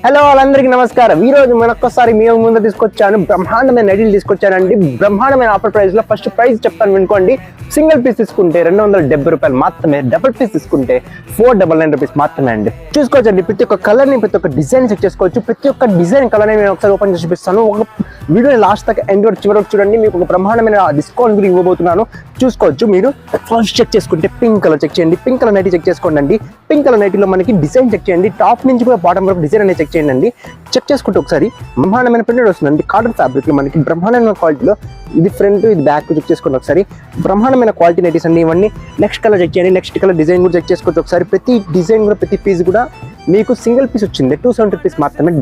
Hello వాళ్ళందరికీ నమస్కారం. ఈ రోజు మరొకసారి మీ ముందు తీసుకొచ్చాను బ్రహ్మాండమైన నైటీలు తీసుకొచ్చానండి. బ్రహ్మాండమైన ఆఫర్ ప్రైస్ లో ఫస్ట్ ప్రైస్ చెప్తాను వినుకోండి. సింగిల్ పీస్ తీసుకుంటే ₹270 మాత్రమే, డబుల్ పీస్ తీసుకుంటే ₹499 మాత్రమే అండి. చూసుకోవచ్చండి, ప్రతి ఒక్క కలర్ ని ప్రతి ఒక్క డిజైన్ చెక్ చేసుకోవచ్చు. ప్రతి ఒక్క డిజైన్ కలర్ ని నేను ఒకసారి ఓపెన్ చేసి చూపిస్తాను. ఒక వీడియోని లాస్ట్ దాకా ఎండ్ వరకు చివరి వరకు చూడండి. మీకు ఒక బ్రహ్మాండమైన డిస్కౌంట్ కూడా ఇవ్వబోతున్నాను. చూసుకోవచ్చు. మీరు ఫస్ట్ చెక్ చేసుకుంటే పింక్ కలర్ చెక్ చేయండి. పింక్ కలర్ నైటీ చెక్ చేసుకోండి. పింక్ కలర్ నైటీలో మనకి డిజైన్ చెక్ చేయండి. టాప్ నుంచి కూడా బాటం వరకు డిజైన్ అనేది చెక్ చేయండి. చెక్ చేసుకుంటే ఒకసారి బ్రహ్మాండమైన ప్రింటెడ్ వస్తుందండి. కాటన్ ఫ్యాబ్రిక్ లో మనకి బ్రహ్మాండమైన క్వాలిటీలో ఇది ఫ్రంట్ ఇది బ్యాక్ చెక్ చేసుకోండి ఒకసారి. బ్రహ్మాండమైన క్వాలిటీ నైటీస్ అండి ఇవన్నీ. నెక్స్ట్ కలర్ చెక్ చేయండి. నెక్స్ట్ కలర్ డిజైన్ కూడా చెక్ చేసుకోవచ్చు ఒకసారి. ప్రతి డిజైన్ కూడా ప్రతి పీస్ కూడా మీకు సింగిల్ పీస్ వచ్చింది ₹270 మాత్రమే.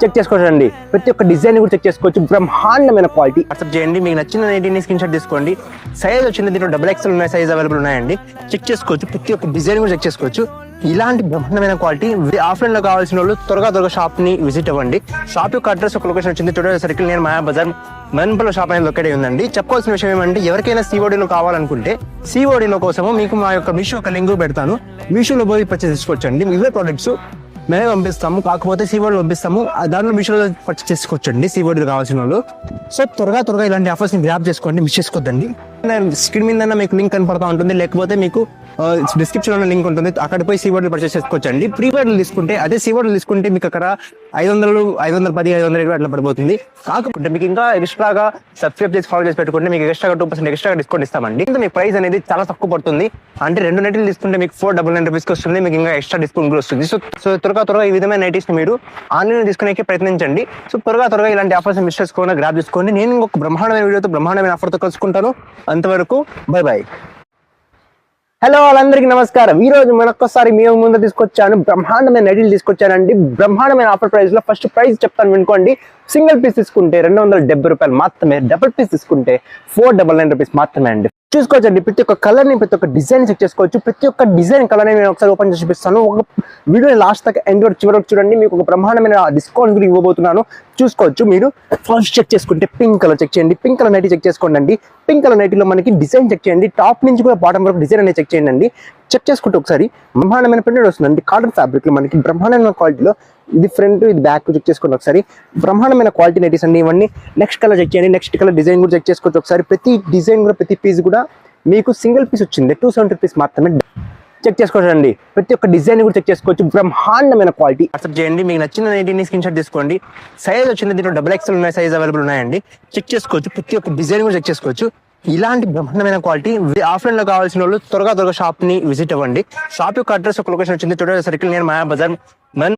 చెక్ చేసుకోవచ్చండి. ప్రతి ఒక్క డిజైన్ కూడా చెక్ చేసుకోవచ్చు. బ్రహ్మాండమైన క్వాలిటీ వాట్సాప్ చేయండి. మీకు నచ్చిన నైటీని స్క్రీన్ షాట్ తీసుకోండి. సైజ్ వచ్చింది దీంట్లో XXL ఉన్నాయి, సైజ్ అవైలబుల్ ఉన్నాయండి. చెక్ చేసుకోవచ్చు. ప్రతి ఒక్క డిజైన్ కూడా చెక్ చేసుకోవచ్చు. ఇలాంటి బ్రహ్మాండమైన క్వాలిటీ ఆఫ్లైన్ లో కావాల్సిన వాళ్ళు త్వరగా షాప్ ని విజిట్ అవ్వండి. షాప్ యొక్క అడ్రస్ ఒక లొకేషన్ వచ్చింది, టోటల్ సర్కిల్ నియర్ మాయా బజార్, మన్పల్లో షాప్ అనేది లొకేట్ అయి ఉందండి. చెప్పుకోవాల్సిన విషయం ఏమంటే ఎవరికైనా సిఓడీలో కావాలనుకుంటే సిఓడీలో కోసము మీకు మా యొక్క మీషో ఒక లింక్ పెడతాను. మీషోలో పోయి పర్చేస్ చేసుకోవచ్చండి. ఇవే ప్రొడక్ట్స్ మేమే పంపిస్తాము, కాకపోతే సిఓడీ పంపిస్తాము. దాంట్లో మీషోలో పర్చేస్ చేసుకోవచ్చండి సిఓడీలో కావాల్సిన వాళ్ళు. సో త్వరగా ఇలాంటి ఆఫర్స్ ని గ్రాప్ చేసుకోండి, మిస్ చేసుకోవద్దండి. స్క్రీన్ మీద మీకు లింక్ కనపడతా ఉంటుంది, లేకపోతే మీకు డిస్క్రిప్షన్ లో లింక్ ఉంటుంది, అక్కడ పోయి సిఓడీ పర్చేస్ చేసుకోవచ్చండి. ప్రీపెయిడ్ తీసుకుంటే అదే సిఓడీ తీసుకుంటే మీకు అక్కడ 500, 510, 520 అట్లా పడిపోతుంది. కాకపోతే మీకు ఇంకా ఎక్స్ట్రాగా సబ్స్క్రైబ్ చేసి ఫాలో చేసి పెట్టుకుంటే మీకు ఎక్స్ట్రాగా 2% ఎక్స్ట్రాగా డిస్కౌంట్ ఇస్తామండి. ఇంకా మీ ప్రైస్ అనేది చాలా తక్కువ పడుతుంది. అంటే 2 నైటీలు తీసుకుంటే మీకు ₹499 వస్తుంది. మీకు ఇంకా ఎక్స్ట్రా డిస్కౌంట్ కూడా వస్తుంది. సో త్వరగా ఈ విధమైన నైటీస్ ని మీరు ఆన్లైన్ తీసుకునే ప్రయత్నించండి. సో త్వరగా ఇలాంటి ఆఫర్స్ మిస్ చేసుకోకుండా గ్రాప్ చేసుకోండి. నేను ఇంకొక బ్రహ్మాండమైన వీడియోతో బ్రహ్మాండమైన ఆఫర్తో కలుసుకుంటాను. అంతవరకు బై. హలో వాళ్ళందరికీ నమస్కారం. ఈ రోజు మరొకసారి మీ ముందు తీసుకొచ్చాను బ్రహ్మాండమైన నైటీలు తీసుకొచ్చానండి. బ్రహ్మాండమైన ఆఫర్ ప్రైస్ లో ఫస్ట్ ప్రైస్ చెప్తాను వినుకోండి. సింగిల్ పీస్ తీసుకుంటే ₹270 మాత్రమే, డబుల్ పీస్ తీసుకుంటే ₹499 మాత్రమే అండి. చూసుకోవచ్చండి. ప్రతి ఒక్క కలర్ ని ప్రతి ఒక్క డిజైన్ చెక్ చేసుకోవచ్చు. ప్రతి ఒక్క డిజైన్ కలర్ ని నేను ఒకసారి ఓపెన్ చేసి చూపిస్తాను. ఒక వీడియోని లాస్ట్ దాకా ఎండ్ వరకు చివరి వరకు చూడండి. మీకు ఒక బ్రహ్మాండమైన డిస్కౌంట్ కూడా ఇవ్వబోతున్నాను. చూసుకోవచ్చు. మీరు ఫస్ట్ చెక్ చేసుకుంటే పింక్ కలర్ చెక్ చేయండి. పింక్ కలర్ నైటీ చెక్ చేసుకోండి. పింక్ కలర్ నైటీలో మనకి డిజైన్ చెక్ చేయండి. టాప్ నుంచి కూడా బాటం వరకు డిజైన్ అనేది చెక్ చేయండి. చెక్ చేసుకుంటే ఒకసారి బ్రహ్మాండమైన ప్రింటెడ్ వస్తుందండి. కాటన్ ఫ్యాబ్రిక్ లో మనకి బ్రహ్మాండమైన క్వాలిటీలో ఇది ఫ్రంట్ ఇది బ్యాక్ చెక్ చేసుకోండి ఒకసారి. బ్రహ్మాండమైన క్వాలిటీ నైటీస్ అండి ఇవన్నీ. నెక్స్ట్ కలర్ చెక్ చేయండి. నెక్స్ట్ కలర్ డిజైన్ కూడా చెక్ చేసుకోవచ్చు ఒకసారి. ప్రతి డిజైన్ కూడా ప్రతి పీస్ కూడా మీకు సింగిల్ పీస్ వచ్చింది ₹270 మాత్రమే. చెక్ చేసుకోవచ్చండి. ప్రతి ఒక్క డిజైన్ కూడా చెక్ చేసుకోవచ్చు. బ్రహ్మాండమైన క్వాలిటీ వాట్సాప్ చేయండి. మీకు నచ్చిన నైటీని స్క్రీన్ షాట్ తీసుకోండి. సైజ్ వచ్చింది దీంట్లో XXL ఉన్నాయి, సైజ్ అవైలబుల్ ఉన్నాయండి. చెక్ చేసుకోవచ్చు. ప్రతి ఒక్క డిజైన్ కూడా చెక్ చేసుకోవచ్చు. ఇలాంటి బ్రహ్మాండమైన క్వాలిటీ ఆఫ్లైన్ లో కావాల్సిన వాళ్ళు త్వరగా షాప్ ని విజిట్ అవ్వండి. షాప్ యొక్క అడ్రస్ ఒక లొకేషన్ వచ్చింది, టోటల్ సర్కిల్ నియర్ మాయా బజార్,